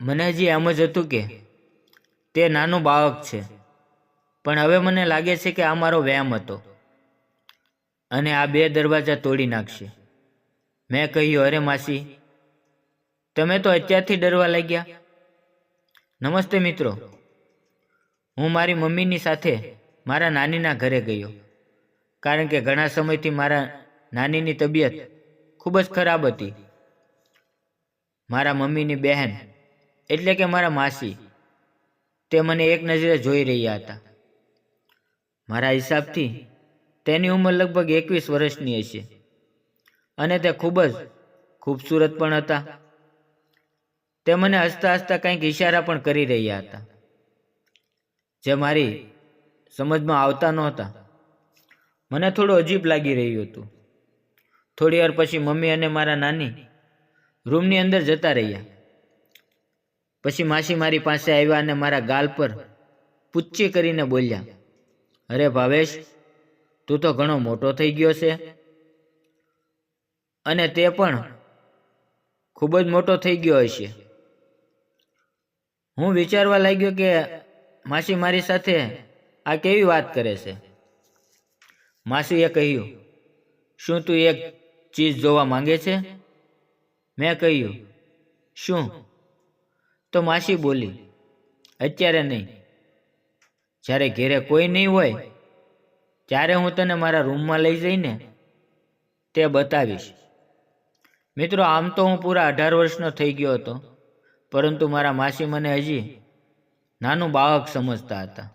મને હજી એમ જ હતું કે તે નાનું બાળક છે, પણ હવે મને લાગે છે કે આ મારો વહેમ હતો અને આ બે દરવાજા તોડી નાખશે. મેં કહ્યું, અરે માસી, તમે તો અત્યારથી ડરવા લાગ્યા. નમસ્તે મિત્રો. હું મારી મમ્મીની સાથે મારા નાનીના ઘરે ગયો, કારણ કે ઘણા સમયથી મારા નાનીની તબિયત ખૂબ જ ખરાબ હતી. મારા મમ્મીની બહેન એટલે કે મારા માસી, તે મને એક નજરે જોઈ રહ્યા હતા. મારા હિસાબથી તેની ઉંમર લગભગ 21 વર્ષની હશે અને તે ખૂબ જ ખૂબસૂરત પણ હતા. તે મને હસતા હસતા કંઈક ઈશારા પણ કરી રહ્યા હતા, જે મારી સમજમાં આવતા નહોતા. મને થોડું અજીબ લાગી રહ્યું હતું. થોડી વાર પછી મમ્મી અને મારા નાની રૂમની અંદર જતા રહ્યા. પછી માસી મારી પાસે આવ્યા અને મારા ગાલ પર પુચ્ચી કરીને બોલ્યા, અરે ભાવેશ, તું તો ઘણો મોટો થઈ ગયો છે. અને તે પણ ખૂબ જ મોટો થઈ ગયો હશે. હું વિચારવા લાગ્યો કે માસી મારી સાથે આ કેવી વાત કરે છે. માસીએ કહ્યું, શું તું એક ચીજ જોવા માંગે છે? મેં કહ્યું, શું? તો માસી બોલી, અત્યારે નહીં, જ્યારે ઘેરે કોઈ નહીં હોય ત્યારે હું તને મારા રૂમમાં લઈ જઈને તે બતાવીશ. મિત્રો, આમ તો હું પૂરા 18 વર્ષનો થઈ ગયો હતો, પરંતુ મારા માસી મને હજી નાનું બાળક સમજતા હતા.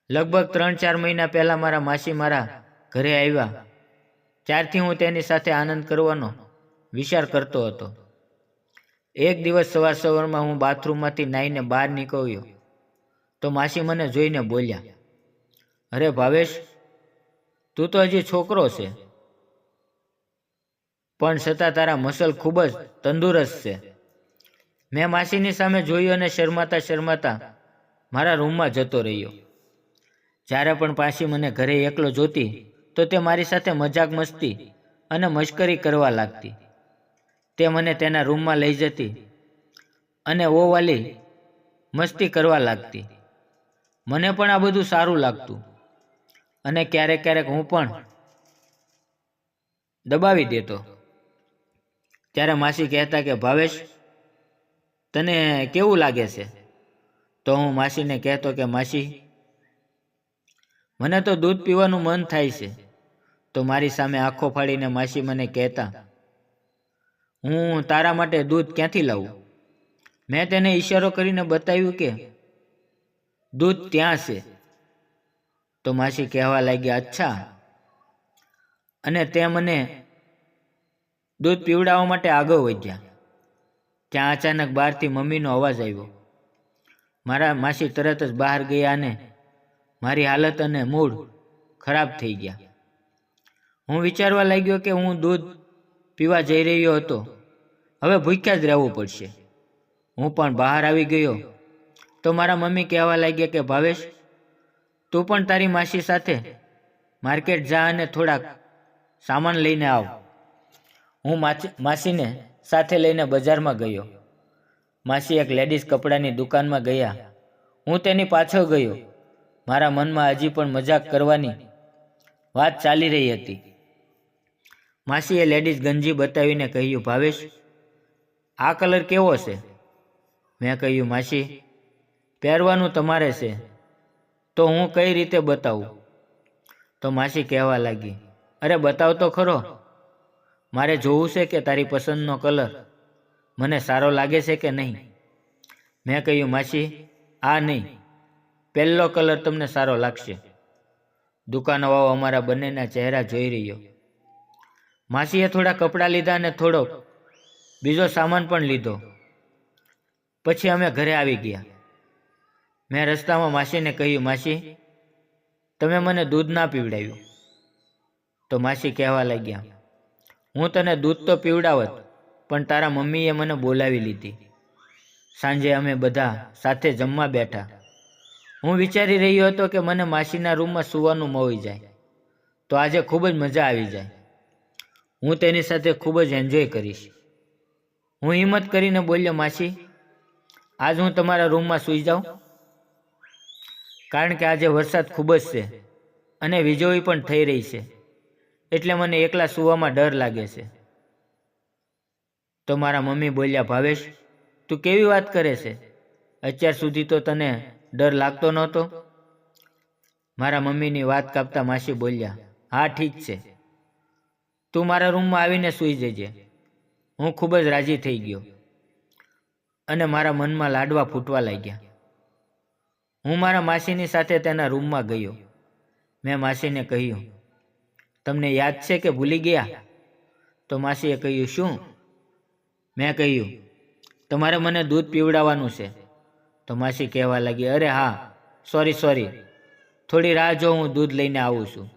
લગભગ 3-4 મહિના પહેલાં મારા માસી મારા ઘરે આવ્યા, ત્યારથી હું તેની સાથે આનંદ કરવાનો વિચાર કરતો હતો. એક દિવસ સવારમાં હું બાથરૂમમાંથી નાહીને બહાર નીકળ્યો તો માસી મને જોઈને બોલ્યા, અરે ભાવેશ, તું તો હજી છોકરો છે, પણ છતાં તારા મસલ ખૂબ જ તંદુરસ્ત છે. મેં માસીની સામે જોયું અને શરમાતા શરમાતા મારા રૂમમાં જતો રહ્યો. જ્યારે પણ પાછી મને ઘરે એકલો જોતી તો તે મારી સાથે મજાક મસ્તી અને મશ્કરી કરવા લાગતી. તે મને તેના રૂમમાં લઈ જતી અને ઓવાલી મસ્તી કરવા લાગતી. મને પણ આ બધું સારું લાગતું અને ક્યારેક ક્યારેક હું પણ દબાવી દેતો. ત્યારે માસી કહેતા કે ભાવેશ, તને કેવું લાગે છે? તો હું માસીને કહેતો કે માસી, મને તો દૂધ પીવાનું મન થાય છે. તો મારી સામે આંખો ફાડીને માસી મને કહેતા, હું તારા માટે દૂધ ક્યાંથી લાવું? મેં તેને ઈશારો કરીને બતાવ્યું કે દૂધ ત્યાં છે. તો માસી કહેવા લાગ્યા, અચ્છા. અને તે મને દૂધ પીવડાવવા માટે આગળ વધ્યા. ત્યાં અચાનક બહારથી મમ્મીનો અવાજ આવ્યો. મારા માસી તરત જ બહાર ગયા અને મારી હાલત અને મૂડ ખરાબ થઈ ગયા. હું વિચારવા લાગ્યો કે હું દૂધ પીવા જઈ રહ્યો હતો, હવે ભૂખ્યા જ રહેવું પડશે. હું પણ બહાર આવી ગયો તો મારા મમ્મી કહેવા લાગ્યા કે ભાવેશ, તું પણ તારી માસી સાથે માર્કેટ જા અને થોડાક સામાન લઈને આવ. હું માસીને સાથે લઈને બજારમાં ગયો. માસી એક લેડીઝ કપડાની દુકાનમાં ગયા. હું તેની પાછળ ગયો. મારા મનમાં હજી પણ મજાક કરવાની વાત ચાલી રહી હતી. માસીએ લેડીઝ ગંજી બતાવીને કહ્યું, ભાવેશ, આ કલર કેવો છે? મેં કહ્યું, માસી, પહેરવાનું તમારે છે, તો હું કઈ રીતે બતાવું? તો માસી કહેવા લાગી, અરે બતાવ તો ખરો. મારે જોવું છે કે તારી પસંદનો કલર મને સારો લાગે છે કે નહીં. મેં કહ્યું, માસી, આ નહીં, પહેલો કલર તમને સારો લાગશે. દુકાનવાળો અમારા બંનેના ચહેરા જોઈ રહ્યો. માસીએ થોડા કપડાં લીધા અને થોડો બીજો સામાન પણ લીધો. પછી અમે ઘરે આવી ગયા. મેં રસ્તામાં માસીને કહ્યું, માસી, તમે મને દૂધ ના પીવડાવ્યું. તો માસી કહેવા લાગ્યા, હું તને દૂધ તો પીવડાવત, પણ તારા મમ્મીએ મને બોલાવી લીધી. સાંજે અમે બધા સાથે જમવા બેઠા. હું વિચારી રહ્યો હતો કે મને માસીના રૂમમાં સૂવાનું મળી જાય તો આજે ખૂબ જ મજા આવી જાય. હું તેની સાથે ખૂબ જ એન્જોય કરીશ. હું હિંમત કરીને બોલ્યો, માસી, આજ હું તમારા રૂમમાં સૂઈ જાઉં? કારણ કે આજે વરસાદ ખૂબ જ છે અને વીજળી પણ થઈ રહી છે, એટલે મને એકલા સૂવામાં ડર લાગે છે. તો મારા મમ્મી બોલ્યા, ભાવેશ, તું કેવી વાત કરે છે? અત્યાર સુધી તો તને ડર લાગતો નહોતો. મારા મમ્મીની વાત કાપતા માસી બોલ્યા, હા ઠીક છે, તું મારા રૂમમાં આવીને સૂઈ જજે. હું ખૂબ જ રાજી થઈ ગયો અને મારા મનમાં લાડવા ફૂટવા લાગ્યા. હું મારા માસીની સાથે તેના રૂમમાં ગયો. મેં માસીને કહ્યું, તમને યાદ છે કે ભૂલી ગયા? તો માસીએ કહ્યું, શું? મેં કહ્યું, તમારે મને દૂધ પીવડાવવાનું છે. તો માસી કહેવા લાગી, અરે હા, સોરી, થોડી રાહ જો, હું દૂધ લઈને આવું છું.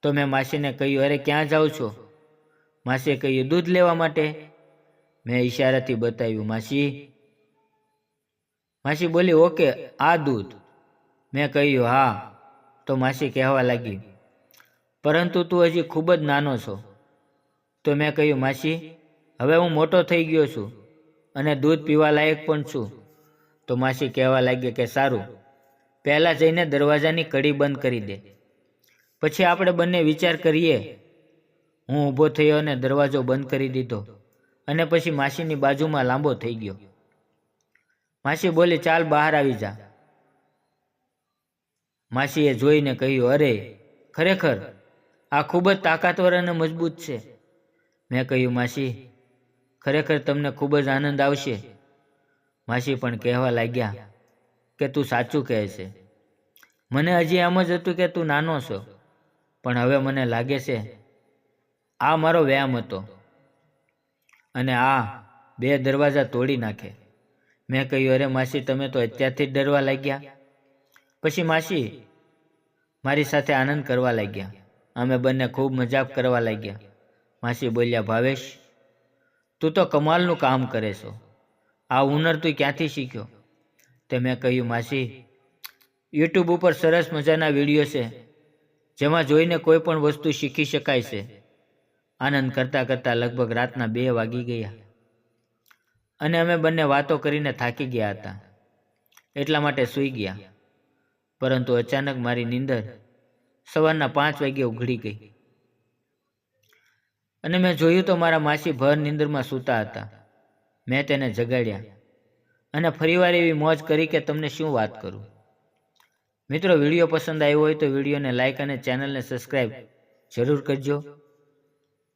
તો મેં માસીને કહ્યું, અરે ક્યાં જાઓ છો? માસીએ કહ્યું, દૂધ લેવા માટે. મેં ઈશારાથી બતાવ્યું, માસી બોલી, ઓકે, આ દૂધ? મેં કહ્યું, હા. તો માસી કહેવા લાગી, પરંતુ તું હજી ખૂબ જ નાનો છો. તો મેં કહ્યું, માસી, હવે હું મોટો થઈ ગયો છું અને દૂધ પીવા લાયક પણ છું. તો માસી કહેવા લાગી કે સારું, પહેલાં જઈને દરવાજાની કડી બંધ કરી દે, પછી આપણે બંને વિચાર કરીએ. હું ઊભો થયો અને દરવાજો બંધ કરી દીધો અને પછી માસીની બાજુમાં લાંબો થઈ ગયો. માસી બોલી, ચાલ બહાર આવી જા. માસીએ જોઈને કહ્યું, અરે ખરેખર આ ખૂબ જ તાકાતવર અને મજબૂત છે. મેં કહ્યું, માસી, ખરેખર તમને ખૂબ જ આનંદ આવશે. માસી પણ કહેવા લાગ્યા કે તું સાચું કહે છે. મને હજી એમ જ હતું કે તું નાનો છો, પણ હવે મને લાગે છે આ મારો વ્યાયામ હતો અને આ 2 દરવાજા તોડી નાખે. મેં કહ્યું, અરે માસી, તમે તો અત્યારથી જ ડરવા લાગ્યા. પછી માસી મારી સાથે આનંદ કરવા લાગ્યા. અમે બંને ખૂબ મજાક કરવા લાગ્યા. માસી બોલ્યા, ભાવેશ, તું તો કમાલનું કામ કરે છો. આ હુનર તું ક્યાંથી શીખ્યો? તે મેં કહ્યું, માસી, યુટ્યુબ ઉપર સરસ મજાના વિડીયો છે જેમાં જોઈને કોઈ પણ વસ્તુ શીખી શકાય છે. આનંદ કરતાં કરતાં લગભગ રાતના 2 વાગી ગયા અને અમે બંને વાતો કરીને થાકી ગયા હતા, એટલા માટે સૂઈ ગયા. પરંતુ અચાનક મારી નીંદર સવારના 5 વાગ્યે ઉઘડી ગઈ અને મેં જોયું તો મારા માસી ભર નીંદરમાં સૂતા હતા. મેં તેને જગાડ્યા અને ફરીવાર એવી મોજ કરી કે તમને શું વાત કરું. મિત્રો, વિડીયો પસંદ આવ્યો હોય તો વિડીયોને લાઇક અને ચેનલને સબસ્ક્રાઈબ જરૂર કરજો.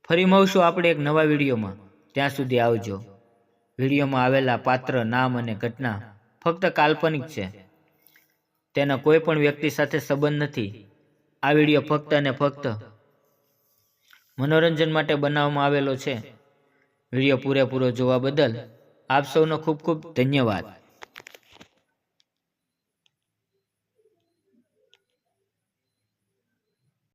ફરી મળશું આપણે એક નવા વિડીયોમાં. ત્યાં સુધી આવજો. વિડીયોમાં આવેલા પાત્ર, નામ અને ઘટના ફક્ત કાલ્પનિક છે. તેના કોઈ પણ વ્યક્તિ સાથે સંબંધ નથી. આ વિડીયો ફક્ત અને ફક્ત મનોરંજન માટે બનાવવામાં આવેલો છે. વિડીયો પૂરેપૂરો જોવા બદલ આપ સૌનો ખૂબ ખૂબ ધન્યવાદ.